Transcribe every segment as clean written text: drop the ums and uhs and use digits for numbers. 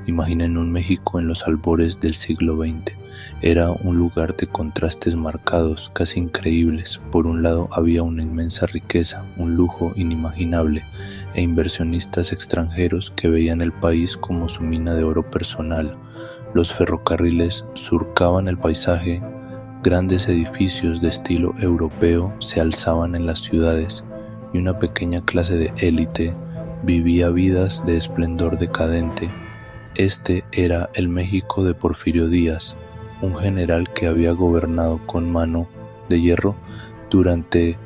Imaginen un México en los albores del siglo XX. Era un lugar de contrastes marcados, casi increíbles. Por un lado había una inmensa riqueza, un lujo inimaginable, e inversionistas extranjeros que veían el país como su mina de oro personal. Los ferrocarriles surcaban el paisaje, grandes edificios de estilo europeo se alzaban en las ciudades, y una pequeña clase de élite vivía vidas de esplendor decadente. Este era el México de Porfirio Díaz, un general que había gobernado con mano de hierro durante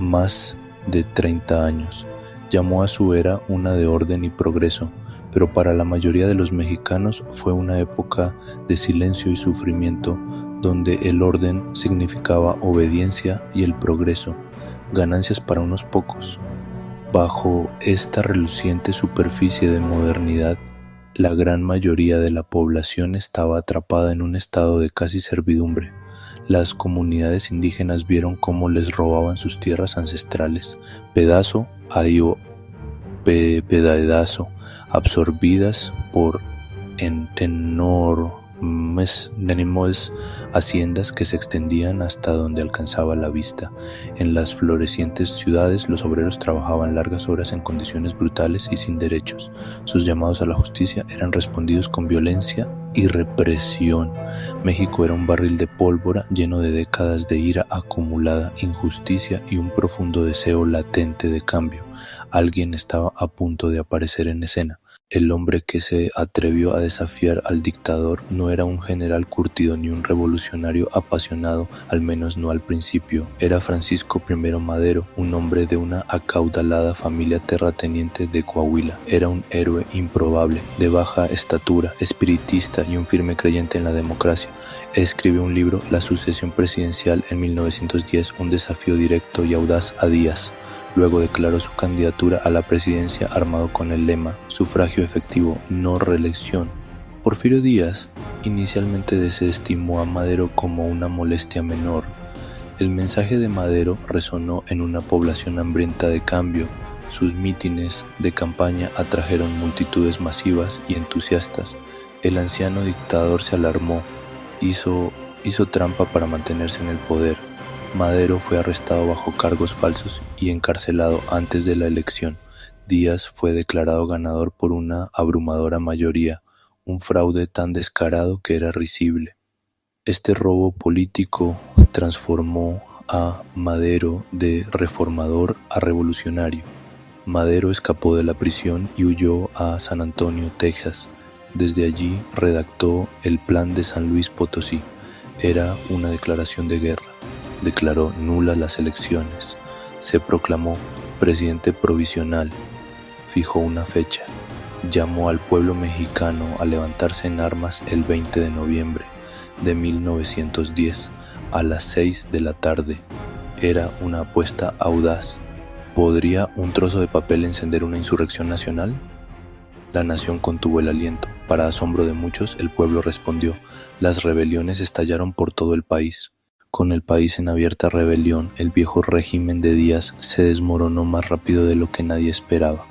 más de 30 años. Llamó a su era una de orden y progreso, pero para la mayoría de los mexicanos fue una época de silencio y sufrimiento, donde el orden significaba obediencia y el progreso, ganancias para unos pocos. Bajo esta reluciente superficie de modernidad, la gran mayoría de la población estaba atrapada en un estado de casi servidumbre. Las comunidades indígenas vieron cómo les robaban sus tierras ancestrales, pedazo a pedazo, absorbidas por enormes haciendas que se extendían hasta donde alcanzaba la vista. En las florecientes ciudades, los obreros trabajaban largas horas en condiciones brutales y sin derechos. Sus llamados a la justicia eran respondidos con violencia y represión. México era un barril de pólvora lleno de décadas de ira acumulada, injusticia y un profundo deseo latente de cambio. Alguien estaba a punto de aparecer en escena. El hombre que se atrevió a desafiar al dictador no era un general curtido ni un revolucionario apasionado, al menos no al principio. Era Francisco I. Madero, un hombre de una acaudalada familia terrateniente de Coahuila. Era un héroe improbable, de baja estatura, espiritista y un firme creyente en la democracia. Escribió un libro, La sucesión presidencial, en 1910, un desafío directo y audaz a Díaz. Luego declaró su candidatura a la presidencia armado con el lema "sufragio efectivo, no reelección". Porfirio Díaz inicialmente desestimó a Madero como una molestia menor. El mensaje de Madero resonó en una población hambrienta de cambio. Sus mítines de campaña atrajeron multitudes masivas y entusiastas. El anciano dictador se alarmó, hizo trampa para mantenerse en el poder. Madero fue arrestado bajo cargos falsos y encarcelado antes de la elección. Díaz fue declarado ganador por una abrumadora mayoría, un fraude tan descarado que era risible. Este robo político transformó a Madero de reformador a revolucionario. Madero escapó de la prisión y huyó a San Antonio, Texas. Desde allí redactó el Plan de San Luis Potosí. Era una declaración de guerra. Declaró nulas las elecciones, se proclamó presidente provisional, fijó una fecha, llamó al pueblo mexicano a levantarse en armas el 20 de noviembre de 1910 a las 6 de la tarde. Era una apuesta audaz. ¿Podría un trozo de papel encender una insurrección nacional? La nación contuvo el aliento. Para asombro de muchos, el pueblo respondió. Las rebeliones estallaron por todo el país. Con el país en abierta rebelión, el viejo régimen de Díaz se desmoronó más rápido de lo que nadie esperaba.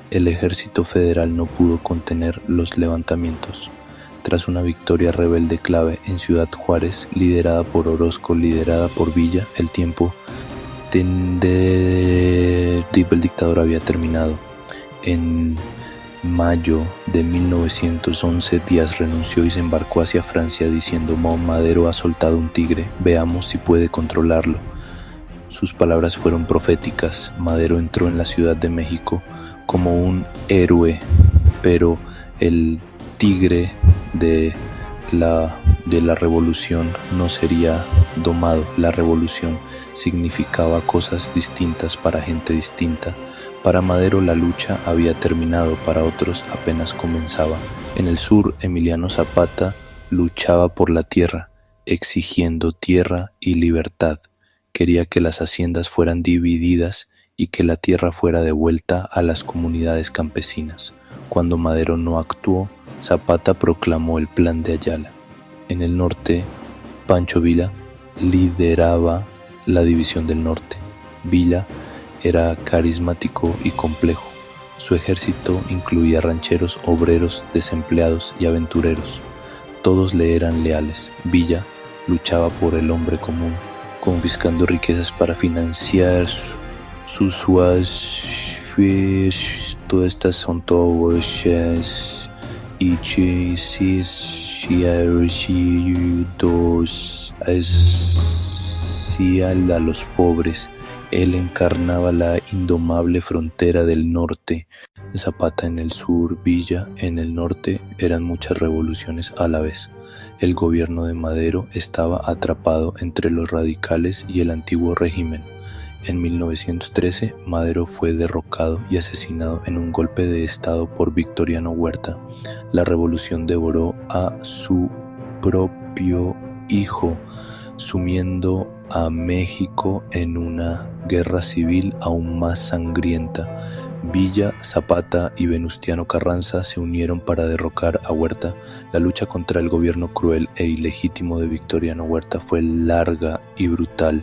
El ejército federal no pudo contener los levantamientos. Tras una victoria rebelde clave en Ciudad Juárez, liderada por Orozco, liderada por Villa, el tiempo del dictador había terminado. En mayo de 1911, Díaz renunció y se embarcó hacia Francia diciendo: Madero ha soltado un tigre, veamos si puede controlarlo. Sus palabras fueron proféticas. Madero entró en la Ciudad de México como un héroe, pero el tigre de la revolución no sería domado. La revolución significaba cosas distintas para gente distinta. Para Madero la lucha había terminado, para otros apenas comenzaba. En el sur, Emiliano Zapata luchaba por la tierra, exigiendo tierra y libertad. Quería que las haciendas fueran divididas y que la tierra fuera devuelta a las comunidades campesinas. Cuando Madero no actuó, Zapata proclamó el Plan de Ayala. En el norte, Pancho Villa lideraba la División del Norte. Villa era carismático y complejo. Su ejército incluía rancheros, obreros, desempleados y aventureros. Todos le eran leales. Villa luchaba por el hombre común, confiscando riquezas para financiar sus todas estas son todas y a los pobres. Él encarnaba la indomable frontera del norte. Zapata en el sur, Villa en el norte, eran muchas revoluciones a la vez. El gobierno de Madero estaba atrapado entre los radicales y el antiguo régimen. En 1913, Madero fue derrocado y asesinado en un golpe de estado por Victoriano Huerta. La revolución devoró a su propio hijo, sumiendo a México en una guerra civil aún más sangrienta. Villa, Zapata y Venustiano Carranza se unieron para derrocar a Huerta. La lucha contra el gobierno cruel e ilegítimo de Victoriano Huerta fue larga y brutal,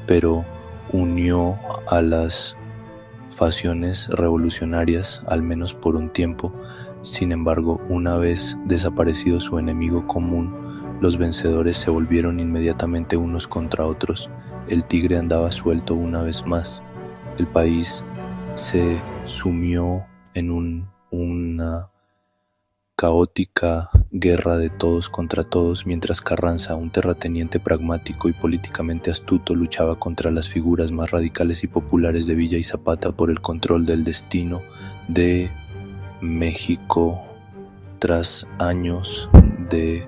pero unió a las facciones revolucionarias, al menos por un tiempo. Sin embargo, una vez desaparecido su enemigo común, los vencedores se volvieron inmediatamente unos contra otros. El tigre andaba suelto una vez más. El país se sumió en una caótica guerra de todos contra todos, mientras Carranza, un terrateniente pragmático y políticamente astuto, luchaba contra las figuras más radicales y populares de Villa y Zapata por el control del destino de México. Tras años de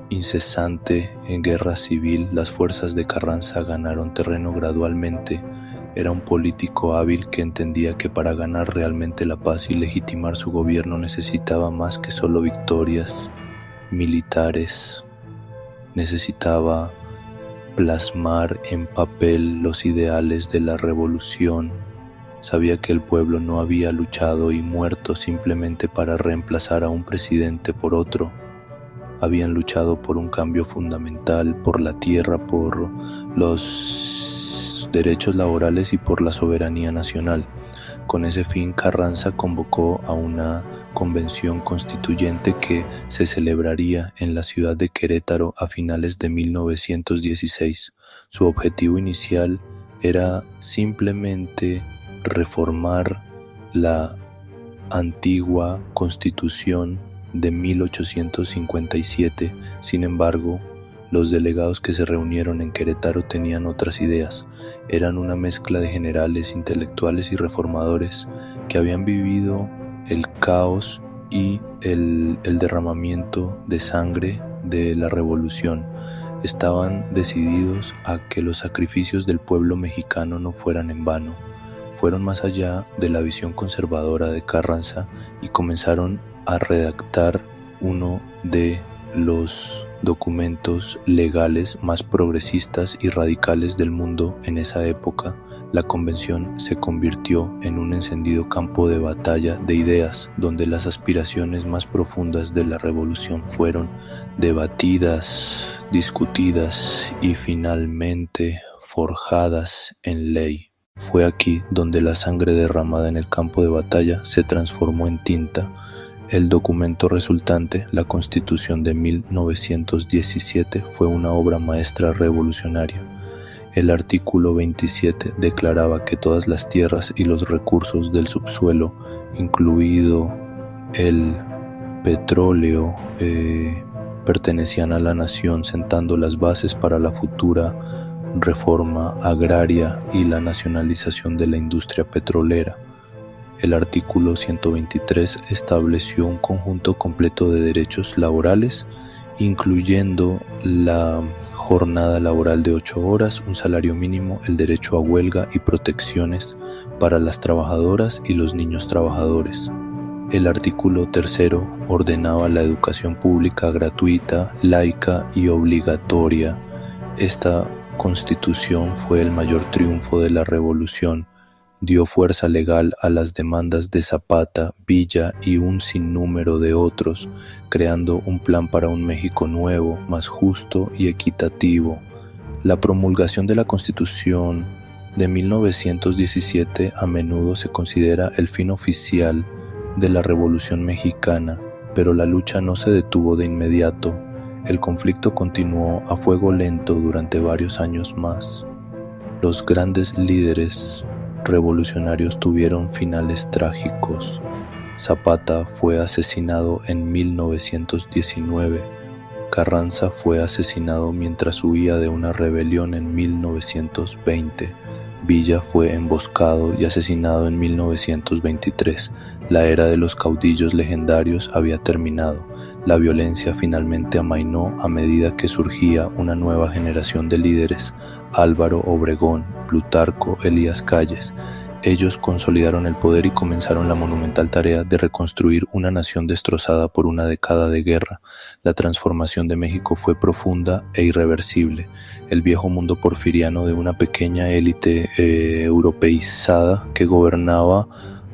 incesante en guerra civil, las fuerzas de Carranza ganaron terreno gradualmente. Era un político hábil que entendía que para ganar realmente la paz y legitimar su gobierno necesitaba más que solo victorias militares. Necesitaba plasmar en papel los ideales de la revolución. Sabía que el pueblo no había luchado y muerto simplemente para reemplazar a un presidente por otro. Habían luchado por un cambio fundamental, por la tierra, por los derechos laborales y por la soberanía nacional. Con ese fin, Carranza convocó a una convención constituyente que se celebraría en la ciudad de Querétaro a finales de 1916. Su objetivo inicial era simplemente reformar la antigua Constitución de 1857. Sin embargo, los delegados que se reunieron en Querétaro tenían otras ideas. Eran una mezcla de generales, intelectuales y reformadores que habían vivido el caos y el derramamiento de sangre de la revolución. Estaban decididos a que los sacrificios del pueblo mexicano no fueran en vano. Fueron más allá de la visión conservadora de Carranza y comenzaron a redactar uno de los documentos legales más progresistas y radicales del mundo en esa época. La convención se convirtió en un encendido campo de batalla de ideas, donde las aspiraciones más profundas de la revolución fueron debatidas, discutidas y finalmente forjadas en ley. Fue aquí donde la sangre derramada en el campo de batalla se transformó en tinta. El documento resultante, la Constitución de 1917, fue una obra maestra revolucionaria. El artículo 27 declaraba que todas las tierras y los recursos del subsuelo, incluido el petróleo, pertenecían a la nación, sentando las bases para la futura reforma agraria y la nacionalización de la industria petrolera. El artículo 123 estableció un conjunto completo de derechos laborales, incluyendo la jornada laboral de 8 horas, un salario mínimo, el derecho a huelga y protecciones para las trabajadoras y los niños trabajadores. El artículo 3 ordenaba la educación pública gratuita, laica y obligatoria. Esta Constitución fue el mayor triunfo de la revolución. Dio fuerza legal a las demandas de Zapata, Villa y un sinnúmero de otros, creando un plan para un México nuevo, más justo y equitativo. La promulgación de la Constitución de 1917 a menudo se considera el fin oficial de la Revolución Mexicana, pero la lucha no se detuvo de inmediato. El conflicto continuó a fuego lento durante varios años más. Los grandes líderes revolucionarios tuvieron finales trágicos. Zapata fue asesinado en 1919. Carranza fue asesinado mientras huía de una rebelión en 1920. Villa fue emboscado y asesinado en 1923. La era de los caudillos legendarios había terminado. La violencia finalmente amainó a medida que surgía una nueva generación de líderes: Álvaro Obregón, Plutarco Elías Calles. Ellos consolidaron el poder y comenzaron la monumental tarea de reconstruir una nación destrozada por una década de guerra. La transformación de México fue profunda e irreversible. El viejo mundo porfiriano de una pequeña élite europeizada que gobernaba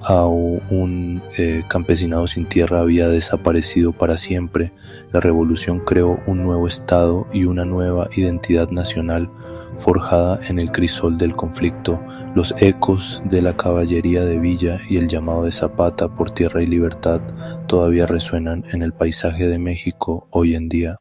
a un campesinado sin tierra había desaparecido para siempre. La revolución creó un nuevo estado y una nueva identidad nacional forjada en el crisol del conflicto. Los ecos de la caballería de Villa y el llamado de Zapata por tierra y libertad todavía resuenan en el paisaje de México hoy en día.